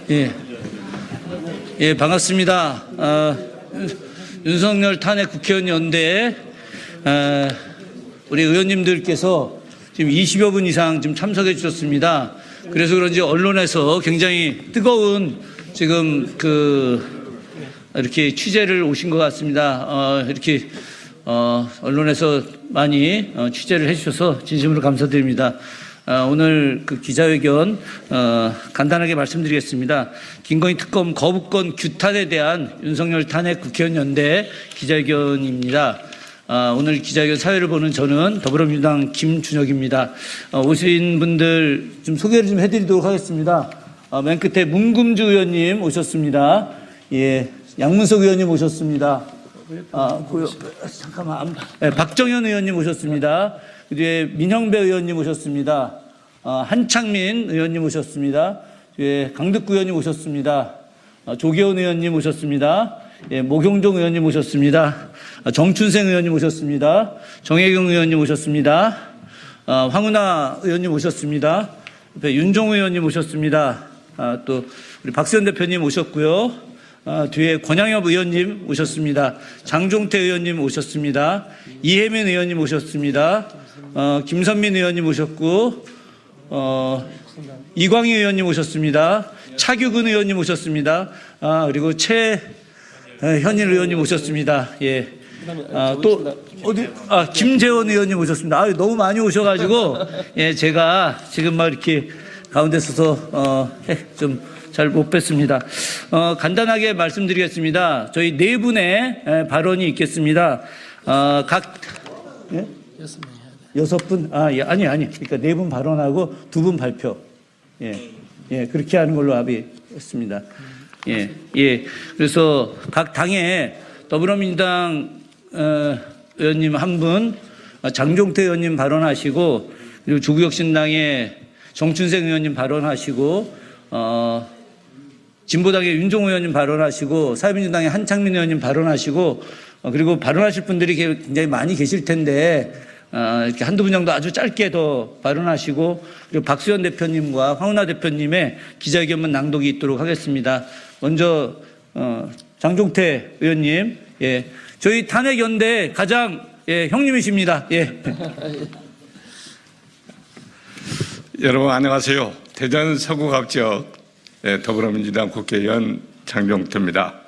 예, 예, 반갑습니다. 윤석열 탄핵 국회의원 연대에 우리 의원님들께서 지금 20여 분 이상 지금 참석해 주셨습니다. 그래서 그런지 언론에서 굉장히 뜨거운 지금 이렇게 취재를 오신 것 같습니다. 이렇게 언론에서 많이 취재를 해주셔서 진심으로 감사드립니다. 오늘 그 기자회견 간단하게 말씀드리겠습니다. 김건희 특검 거부권 규탄에 대한 윤석열 탄핵 국회의원 연대 기자회견입니다. 오늘 기자회견 사회를 보는 저는 더불어민주당 김준혁입니다. 오신 분들 좀 소개를 좀 해드리도록 하겠습니다. 맨 끝에 문금주 의원님 오셨습니다. 예, 양문석 의원님 오셨습니다. 잠깐만, 박정현 의원님 오셨습니다. 그뒤에 민형배 의원님 오셨습니다. 한창민 의원님 오셨습니다. 예, 강득구 의원님 오셨습니다. 조계원 의원님 오셨습니다. 예, 모경종 의원님 오셨습니다. 정춘생 의원님 오셨습니다. 정혜경 의원님 오셨습니다. 황운하 의원님 오셨습니다. 윤종 의원님 오셨습니다. 또 우리 박수현 대표님 오셨고요. 뒤에 권양엽 의원님 오셨습니다. 장종태 의원님 오셨습니다. 이혜민 의원님 오셨습니다. 김선민 의원님 오셨고, 이광희 의원님 오셨습니다. 차규근 의원님 오셨습니다. 그리고 최현일 의원님 오셨습니다. 예. 또 김재원 의원님 오셨습니다. 너무 많이 오셔가지고 예, 제가 지금 막 이렇게 가운데 서서 좀 잘 못 뵀습니다. 간단하게 말씀드리겠습니다. 저희 네 분의 발언이 있겠습니다. 예? 6분? 예, 아니. 그러니까 네 분 발언하고 두 분 발표. 예, 그렇게 하는 걸로 합의했습니다. 예. 그래서 각 당에 더불어민주당 의원님 한 분, 장종태 의원님 발언하시고, 그리고 조국혁신당의 정춘생 의원님 발언하시고, 진보당의 윤종 의원님 발언하시고, 사회민주당의 한창민 의원님 발언하시고, 그리고 발언하실 분들이 굉장히 많이 계실 텐데, 이렇게 한두 분 정도 아주 짧게 더 발언하시고, 그리고 박수현 대표님과 황운하 대표님의 기자회견문 낭독이 있도록 하겠습니다. 먼저, 장종태 의원님, 예. 저희 탄핵연대 가장, 예, 형님이십니다. 예. 여러분, 안녕하세요. 대전 서구갑 지역 더불어민주당 국회의원 장종태입니다.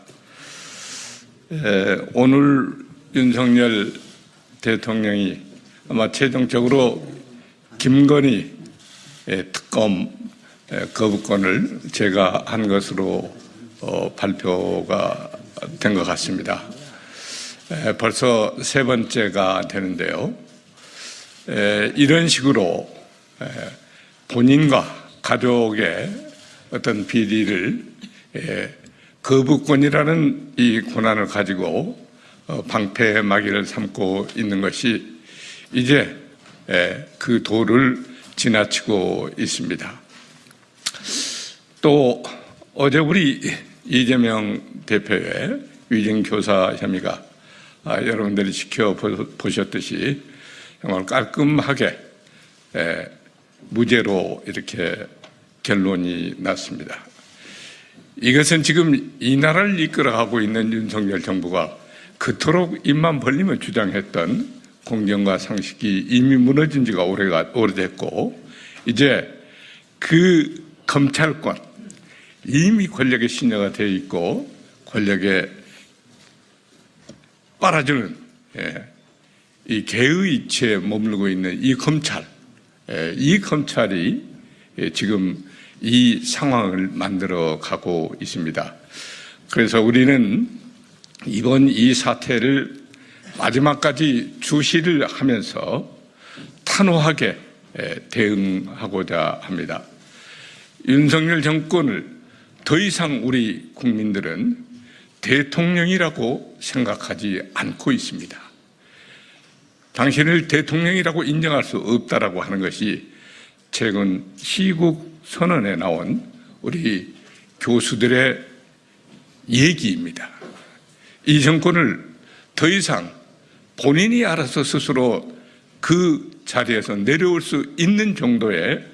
오늘 윤석열 대통령이 아마 최종적으로 김건희 특검 거부권을 제가 한 것으로 발표가 된 것 같습니다. 벌써 세 번째가 되는데요. 이런 식으로 본인과 가족의 어떤 비리를 거부권이라는 이 권한을 가지고 방패막이를 삼고 있는 것이 이제 그 도를 지나치고 있습니다. 또 어제 우리 이재명 대표의 위증교사 혐의가 여러분들이 지켜보셨듯이 정말 깔끔하게 무죄로 이렇게 결론이 났습니다. 이것은 지금 이 나라를 이끌어가고 있는 윤석열 정부가 그토록 입만 벌리며 주장했던 공정과 상식이 이미 무너진 지가 오래됐고, 이제 그 검찰권, 이미 권력의 신여가 되어 있고 권력에 빨아주는 이 개의 이치에 머물고 있는 이 검찰이 지금 이 상황을 만들어 가고 있습니다. 그래서 우리는 이번 이 사태를 마지막까지 주시를 하면서 단호하게 대응하고자 합니다. 윤석열 정권을 더 이상 우리 국민들은 대통령이라고 생각하지 않고 있습니다. 당신을 대통령이라고 인정할 수 없다라고 하는 것이 최근 시국 선언에 나온 우리 교수들의 얘기입니다. 이 정권을 더 이상 본인이 알아서 스스로 그 자리에서 내려올 수 있는 정도의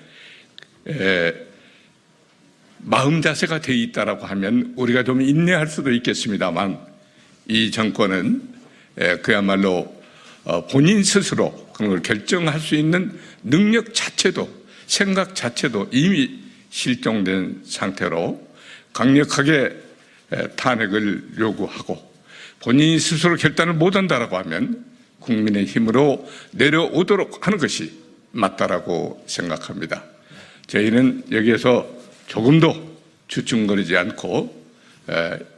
마음 자세가 되어 있다라고 하면 우리가 좀 인내할 수도 있겠습니다만 이 정권은 그야말로 본인 스스로 그런 걸 결정할 수 있는 능력 자체도 생각 자체도 이미 실종된 상태로 강력하게 탄핵을 요구하고 본인이 스스로 결단을 못한다라고 하면 국민의 힘으로 내려오도록 하는 것이 맞다라고 생각합니다. 저희는 여기에서 조금도 주춤거리지 않고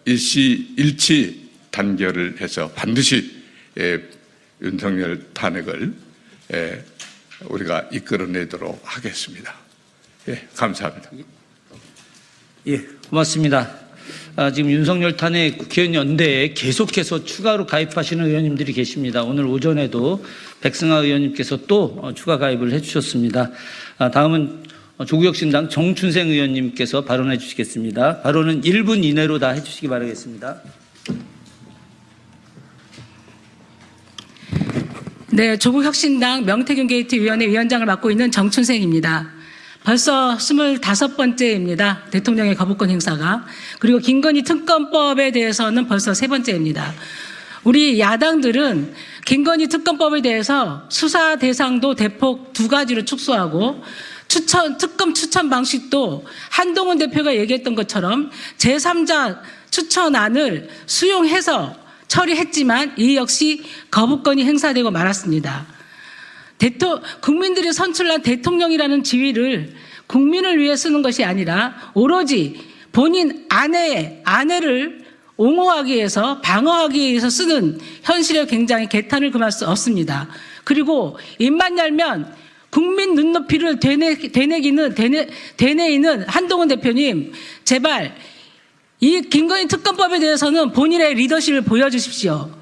일치 단결을 해서 반드시 윤석열 탄핵을 우리가 이끌어내도록 하겠습니다. 예, 감사합니다. 예, 고맙습니다. 지금 윤석열 탄핵 국회의원 연대에 계속해서 추가로 가입하시는 의원님들이 계십니다. 오늘 오전에도 백승하 의원님께서 또 추가 가입을 해주셨습니다. 다음은 조국혁신당 정춘생 의원님께서 발언해 주시겠습니다. 발언은 1분 이내로 다 해주시기 바라겠습니다. 네, 조국혁신당 명태균 게이트 위원회 위원장을 맡고 있는 정춘생입니다. 벌써 25번째입니다. 대통령의 거부권 행사가. 그리고 김건희 특검법에 대해서는 벌써 3번째입니다. 우리 야당들은 김건희 특검법에 대해서 수사 대상도 대폭 2가지로 축소하고 특검 추천 방식도 한동훈 대표가 얘기했던 것처럼 제3자 추천안을 수용해서 처리했지만 이 역시 거부권이 행사되고 말았습니다. 국민들이 선출한 대통령이라는 지위를 국민을 위해 쓰는 것이 아니라 오로지 본인 아내를 옹호하기 위해서 방어하기 위해서 쓰는 현실에 굉장히 개탄을 금할 수 없습니다. 그리고 입만 열면 국민 눈높이를 되뇌이는 한동훈 대표님, 제발 이 김건희 특검법에 대해서는 본인의 리더십을 보여주십시오.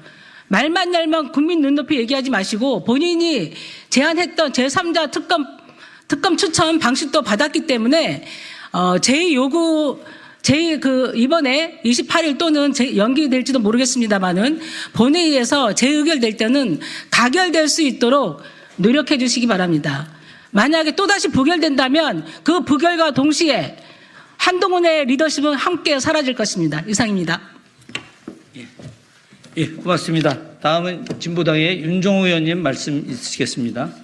말만 열면 국민 눈높이 얘기하지 마시고 본인이 제안했던 제3자 특검 추천 방식도 받았기 때문에 이번에 28일 또는 연기될지도 모르겠습니다만은 본회의에서 재의결될 때는 가결될 수 있도록 노력해 주시기 바랍니다. 만약에 또다시 부결된다면 그 부결과 동시에 한동훈의 리더십은 함께 사라질 것입니다. 이상입니다. 예, 고맙습니다. 다음은 진보당의 윤종호 의원님 말씀 있으시겠습니다.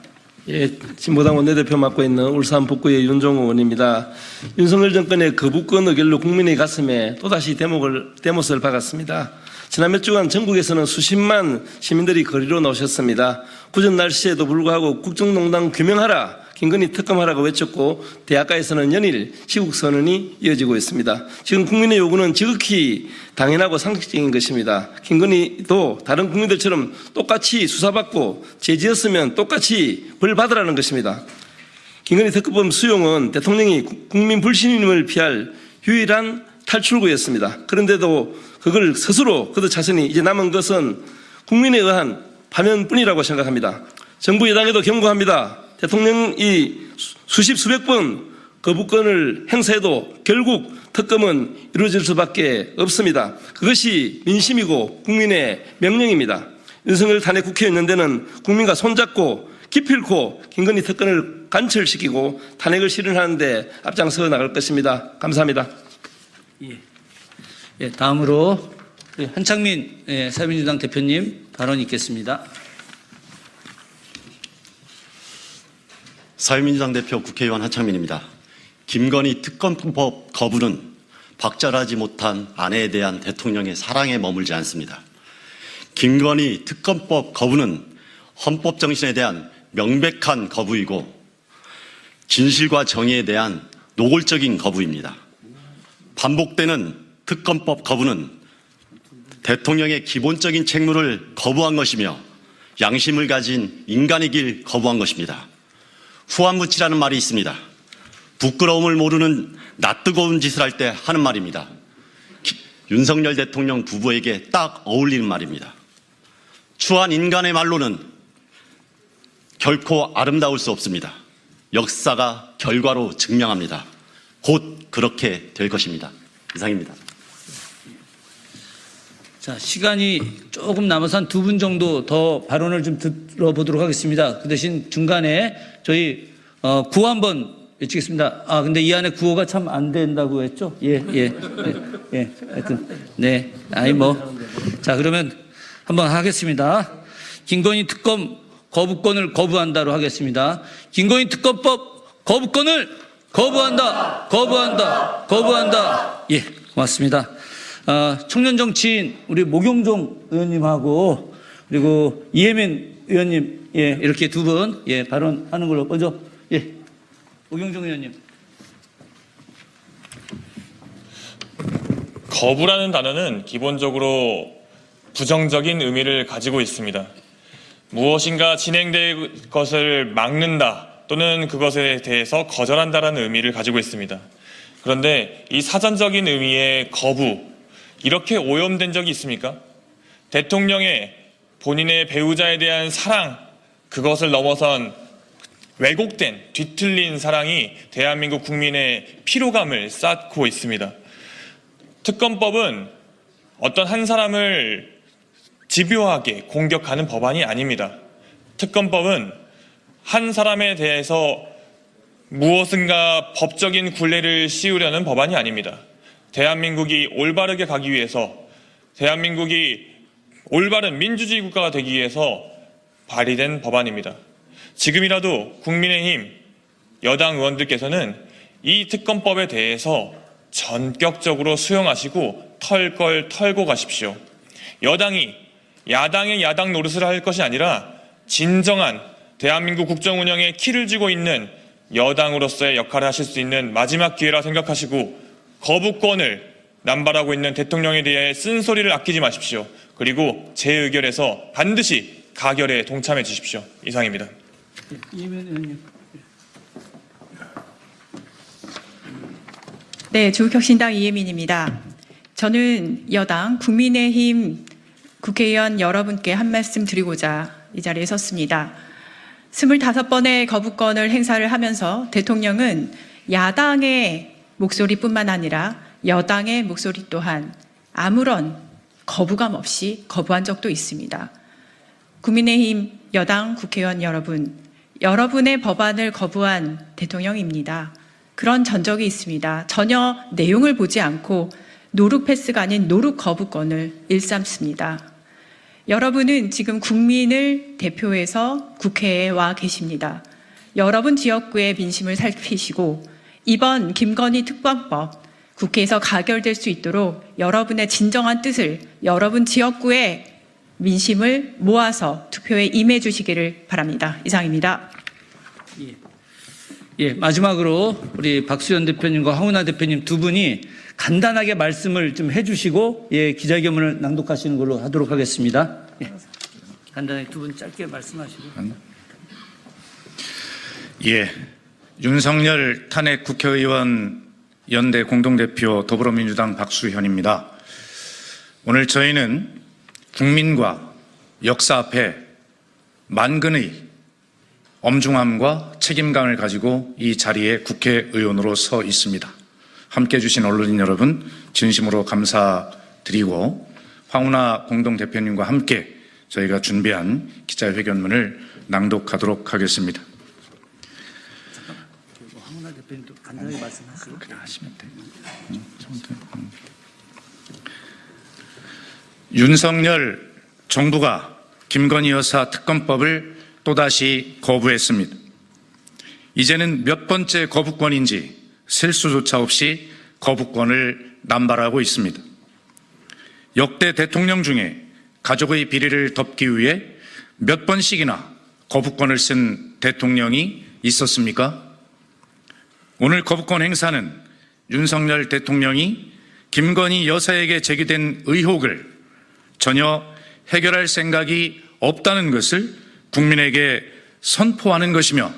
예, 진보당 원내대표 맡고 있는 울산 북구의 윤종호 의원입니다. 윤석열 정권의 거부권 의결로 국민의 가슴에 또다시 대못을 박았습니다. 지난 몇 주간 전국에서는 수십만 시민들이 거리로 나오셨습니다. 궂은 날씨에도 불구하고 국정농단 규명하라, 김건희 특검하라고 외쳤고 대학가에서는 연일 시국선언이 이어지고 있습니다. 지금 국민의 요구는 지극히 당연하고 상식적인 것입니다. 김건희도 다른 국민들처럼 똑같이 수사받고 죄지었으면 똑같이 벌 받으라는 것입니다. 김건희 특검법 수용은 대통령이 국민 불신임을 피할 유일한 탈출구였습니다. 그런데도 그걸 스스로 거듭차서니 이제 남은 것은 국민에 의한 파면뿐이라고 생각합니다. 정부 여당에도 경고합니다. 대통령이 수십 수백 번 거부권을 행사해도 결국 특검은 이루어질 수밖에 없습니다. 그것이 민심이고 국민의 명령입니다. 윤석열 탄핵 국회의원 연대는 국민과 손잡고 기필코 김건희 특검을 관철시키고 탄핵을 실현하는 데 앞장서 나갈 것입니다. 감사합니다. 예, 다음으로 한창민 사회민주당 대표님 발언 있겠습니다. 사회민주당 대표 국회의원 한창민입니다. 김건희 특검법 거부는 박절하지 못한 아내에 대한 대통령의 사랑에 머물지 않습니다. 김건희 특검법 거부는 헌법 정신에 대한 명백한 거부이고 진실과 정의에 대한 노골적인 거부입니다. 반복되는 특검법 거부는 대통령의 기본적인 책무를 거부한 것이며 양심을 가진 인간의 길 거부한 것입니다. 후한무치라는 말이 있습니다. 부끄러움을 모르는 낯뜨거운 짓을 할 때 하는 말입니다. 윤석열 대통령 부부에게 딱 어울리는 말입니다. 추한 인간의 말로는 결코 아름다울 수 없습니다. 역사가 결과로 증명합니다. 곧 그렇게 될 것입니다. 이상입니다. 자, 시간이 조금 남아서 한 2분 정도 더 발언을 좀 들어보도록 하겠습니다. 그 대신 중간에 저희 구호 한번 여쭙겠습니다. 아, 근데 이 안에 구호가 참 안 된다고 했죠? 하여튼, 네. 자, 그러면 한번 하겠습니다. 김건희 특검 거부권을 거부한다로 하겠습니다. 김건희 특검법 거부권을 거부한다. 예, 고맙습니다. 청년 정치인 우리 목용종 의원님하고 그리고 이혜민 의원님, 예, 이렇게 두 분, 예, 발언하는 걸로 먼저, 예, 목용종 의원님. 거부라는 단어는 기본적으로 부정적인 의미를 가지고 있습니다. 무엇인가 진행될 것을 막는다 또는 그것에 대해서 거절한다라는 의미를 가지고 있습니다. 그런데 이 사전적인 의미의 거부, 이렇게 오염된 적이 있습니까? 대통령의 본인의 배우자에 대한 사랑, 그것을 넘어선 왜곡된 뒤틀린 사랑이 대한민국 국민의 피로감을 쌓고 있습니다. 특검법은 어떤 한 사람을 집요하게 공격하는 법안이 아닙니다. 특검법은 한 사람에 대해서 무엇인가 법적인 굴레를 씌우려는 법안이 아닙니다. 대한민국이 올바르게 가기 위해서, 대한민국이 올바른 민주주의 국가가 되기 위해서 발의된 법안입니다. 지금이라도 국민의힘 여당 의원들께서는 이 특검법에 대해서 전격적으로 수용하시고 털 걸 털고 가십시오. 여당이 야당의 야당 노릇을 할 것이 아니라 진정한 대한민국 국정 운영에 키를 쥐고 있는 여당으로서의 역할을 하실 수 있는 마지막 기회라 생각하시고 거부권을 남발하고 있는 대통령에 대해 쓴소리를 아끼지 마십시오. 그리고 제 의결에서 반드시 가결에 동참해 주십시오. 이상입니다. 이혜민 의원님. 네, 조국혁신당 이혜민입니다. 저는 여당 국민의힘 국회의원 여러분께 한 말씀 드리고자 이 자리에 섰습니다. 25번의 거부권을 행사를 하면서 대통령은 야당의 목소리뿐만 아니라 여당의 목소리 또한 아무런 거부감 없이 거부한 적도 있습니다. 국민의힘 여당 국회의원 여러분, 여러분의 법안을 거부한 대통령입니다. 그런 전적이 있습니다. 전혀 내용을 보지 않고 노룩 패스가 아닌 노룩 거부권을 일삼습니다. 여러분은 지금 국민을 대표해서 국회에 와 계십니다. 여러분 지역구의 민심을 살피시고 이번 김건희 특검법 국회에서 가결될 수 있도록 여러분의 진정한 뜻을 여러분 지역구의 민심을 모아서 투표에 임해 주시기를 바랍니다. 이상입니다. 예, 마지막으로 우리 박수현 대표님과 황운하 대표님 두 분이 간단하게 말씀을 좀 해주시고, 예, 기자회견문을 낭독하시는 걸로 하도록 하겠습니다. 예, 간단하게 두 분 짧게 말씀하시고. 예, 윤석열 탄핵 국회의원 연대 공동대표 더불어민주당 박수현입니다. 오늘 저희는 국민과 역사 앞에 만근의 엄중함과 책임감을 가지고 이 자리에 국회의원으로 서 있습니다. 함께해 주신 언론인 여러분 진심으로 감사드리고 황운하 공동대표님과 함께 저희가 준비한 기자회견문을 낭독하도록 하겠습니다. 황운하 대표님도 간단하게 말씀하시고. 그래 하시면 돼요. 윤석열 정부가 김건희 여사 특검법을 또다시 거부했습니다. 이제는 몇 번째 거부권인지 셀 수조차 없이 거부권을 남발하고 있습니다. 역대 대통령 중에 가족의 비리를 덮기 위해 몇 번씩이나 거부권을 쓴 대통령이 있었습니까? 오늘 거부권 행사는 윤석열 대통령이 김건희 여사에게 제기된 의혹을 전혀 해결할 생각이 없다는 것을 국민에게 선포하는 것이며,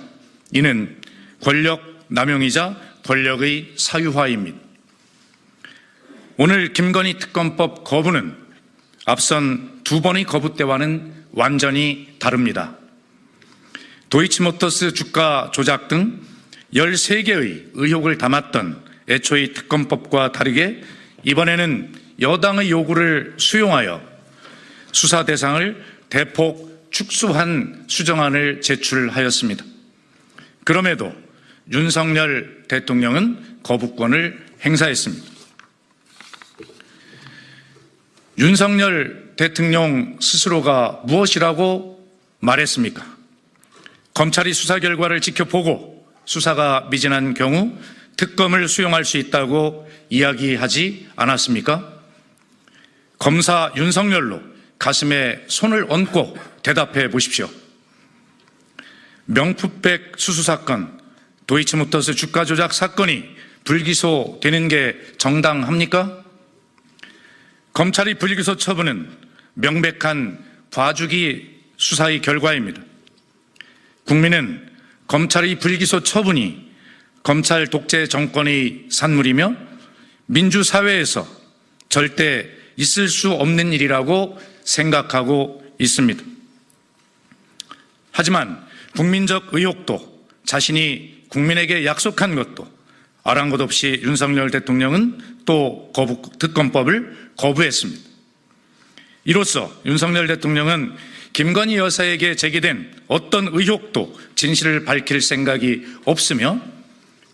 이는 권력 남용이자 권력의 사유화입니다. 오늘 김건희 특검법 거부는 앞선 두 번의 거부 때와는 완전히 다릅니다. 도이치모터스 주가 조작 등 13개의 의혹을 담았던 애초의 특검법과 다르게 이번에는 여당의 요구를 수용하여 수사 대상을 대폭 축소한 수정안을 제출하였습니다. 그럼에도 윤석열 대통령은 거부권을 행사했습니다. 윤석열 대통령 스스로가 무엇이라고 말했습니까? 검찰이 수사 결과를 지켜보고 수사가 미진한 경우 특검을 수용할 수 있다고 이야기하지 않았습니까? 검사 윤석열로 가슴에 손을 얹고 대답해 보십시오. 명품백 수수 사건, 도이치모터스 주가 조작 사건이 불기소되는 게 정당합니까? 검찰이 불기소 처분은 명백한 봐주기 수사의 결과입니다. 국민은 검찰의 불기소 처분이 검찰 독재 정권의 산물이며 민주사회에서 절대 있을 수 없는 일이라고 생각하고 있습니다. 하지만 국민적 의혹도 자신이 국민에게 약속한 것도 아랑곳 없이 윤석열 대통령은 또 특검법을 거부했습니다. 이로써 윤석열 대통령은 김건희 여사에게 제기된 어떤 의혹도 진실을 밝힐 생각이 없으며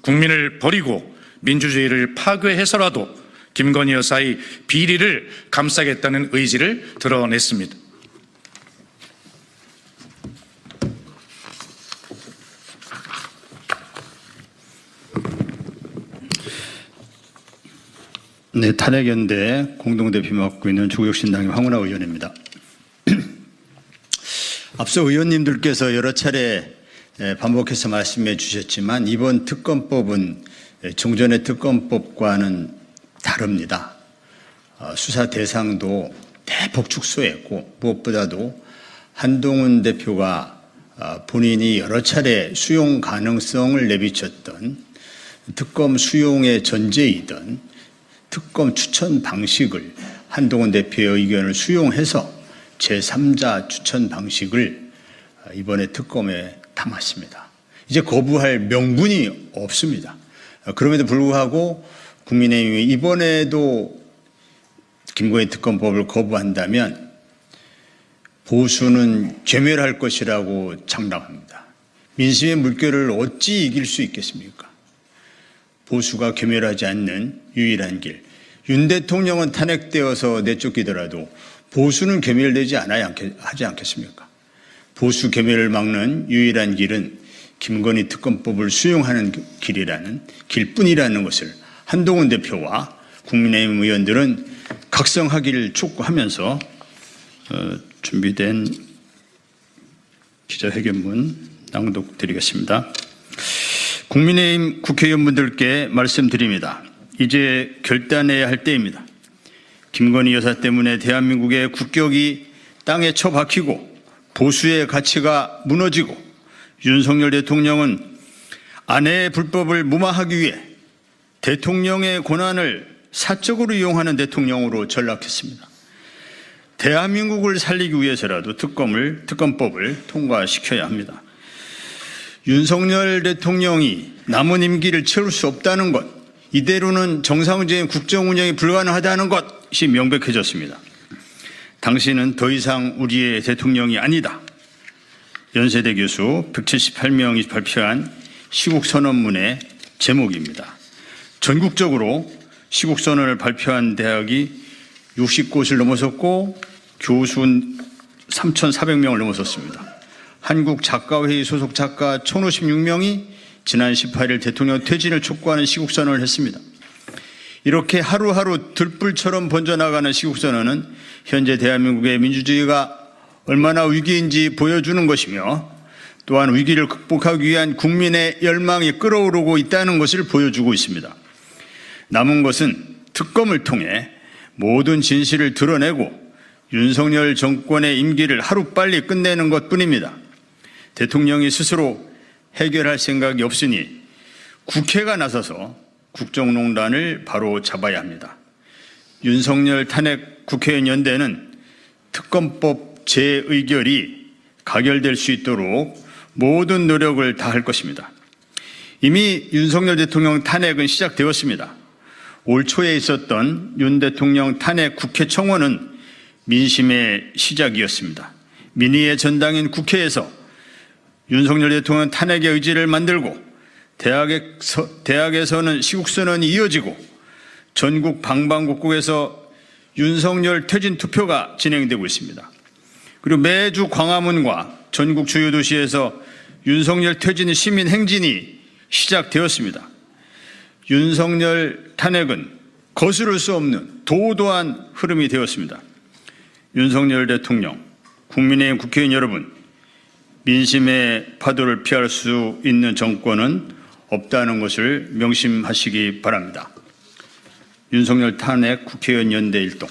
국민을 버리고 민주주의를 파괴해서라도 김건희 여사의 비리를 감싸겠다는 의지를 드러냈습니다. 네, 탄핵연대 공동대표 맡고 있는 조국혁신당의 황운하 의원입니다. 앞서 의원님들께서 여러 차례 반복해서 말씀해 주셨지만 이번 특검법은 종전의 특검법과는 다릅니다. 수사 대상도 대폭 축소했고 무엇보다도 한동훈 대표가 본인이 여러 차례 수용 가능성을 내비쳤던 특검 수용의 전제이던 특검 추천 방식을 한동훈 대표의 의견을 수용해서 제3자 추천 방식을 이번에 특검에 담았습니다. 이제 거부할 명분이 없습니다. 그럼에도 불구하고 국민의힘이 이번에도 김건희 특검법을 거부한다면 보수는 괴멸할 것이라고 장담합니다. 민심의 물결을 어찌 이길 수 있겠습니까? 보수가 괴멸하지 않는 유일한 길. 윤 대통령은 탄핵되어서 내쫓기더라도 보수는 괴멸되지 하지 않겠습니까? 보수 괴멸을 막는 유일한 길은 김건희 특검법을 수용하는 길뿐이라는 것을 한동훈 대표와 국민의힘 의원들은 각성하기를 촉구하면서 준비된 기자회견문 낭독드리겠습니다. 국민의힘 국회의원분들께 말씀드립니다. 이제 결단해야 할 때입니다. 김건희 여사 때문에 대한민국의 국격이 땅에 처박히고 보수의 가치가 무너지고 윤석열 대통령은 아내의 불법을 무마하기 위해 대통령의 권한을 사적으로 이용하는 대통령으로 전락했습니다. 대한민국을 살리기 위해서라도 특검법을 통과시켜야 합니다. 윤석열 대통령이 남은 임기를 채울 수 없다는 것, 이대로는 정상적인 국정 운영이 불가능하다는 것이 명백해졌습니다. 당신은 더 이상 우리의 대통령이 아니다. 연세대 교수 178명이 발표한 시국선언문의 제목입니다. 전국적으로 시국선언을 발표한 대학이 60곳을 넘어섰고 교수는 3,400명을 넘어섰습니다. 한국작가회의 소속 작가 1,056명이 지난 18일 대통령 퇴진을 촉구하는 시국선언을 했습니다. 이렇게 하루하루 들불처럼 번져나가는 시국선언은 현재 대한민국의 민주주의가 얼마나 위기인지 보여주는 것이며 또한 위기를 극복하기 위한 국민의 열망이 끓어오르고 있다는 것을 보여주고 있습니다. 남은 것은 특검을 통해 모든 진실을 드러내고 윤석열 정권의 임기를 하루빨리 끝내는 것뿐입니다. 대통령이 스스로 해결할 생각이 없으니 국회가 나서서 국정농단을 바로 잡아야 합니다. 윤석열 탄핵 국회의원 연대는 특검법 재의결이 가결될 수 있도록 모든 노력을 다할 것입니다. 이미 윤석열 대통령 탄핵은 시작되었습니다. 올 초에 있었던 윤 대통령 탄핵 국회 청원은 민심의 시작이었습니다. 민의의 전당인 국회에서 윤석열 대통령 탄핵의 의지를 만들고 대학에서는 시국선언이 이어지고 전국 방방곡곡에서 윤석열 퇴진 투표가 진행되고 있습니다. 그리고 매주 광화문과 전국 주요 도시에서 윤석열 퇴진 시민 행진이 시작되었습니다. 윤석열 탄핵은 거스를 수 없는 도도한 흐름이 되었습니다. 윤석열 대통령, 국민의힘 국회의원 여러분, 민심의 파도를 피할 수 있는 정권은 없다는 것을 명심하시기 바랍니다. 윤석열 탄핵 국회의원 연대 일동.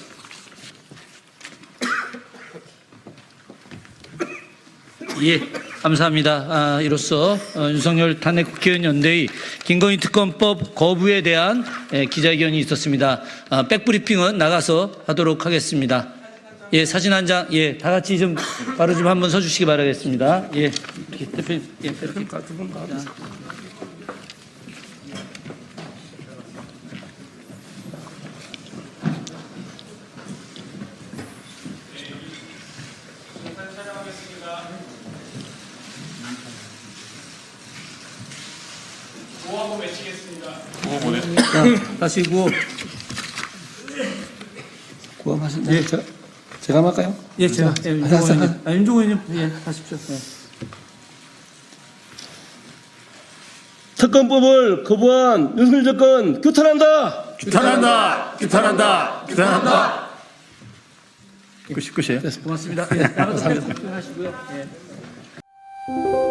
예, 감사합니다. 이로써 윤석열 탄핵 국회의원 연대의 김건희 특검법 거부에 대한 기자회견이 있었습니다. 백브리핑은 나가서 하도록 하겠습니다. 예, 사진 한 장, 예, 다 같이 좀 바로 좀 한번 서주시기 바라겠습니다. 예, 대표님, 예, 대표님. 구호 한번 외치겠습니다. 자, 하시고. 고함하신다. 예, 제가 할까요? 예, 제가. 예, 윤종호 의원님, 예, 하십시오. 예. 특검법을 거부한 윤석열 정권 규탄한다. 규탄한다. 규탄한다. 규탄한다. 끝이에요? 고맙습니다. 예, 나가서 하시고요. 예.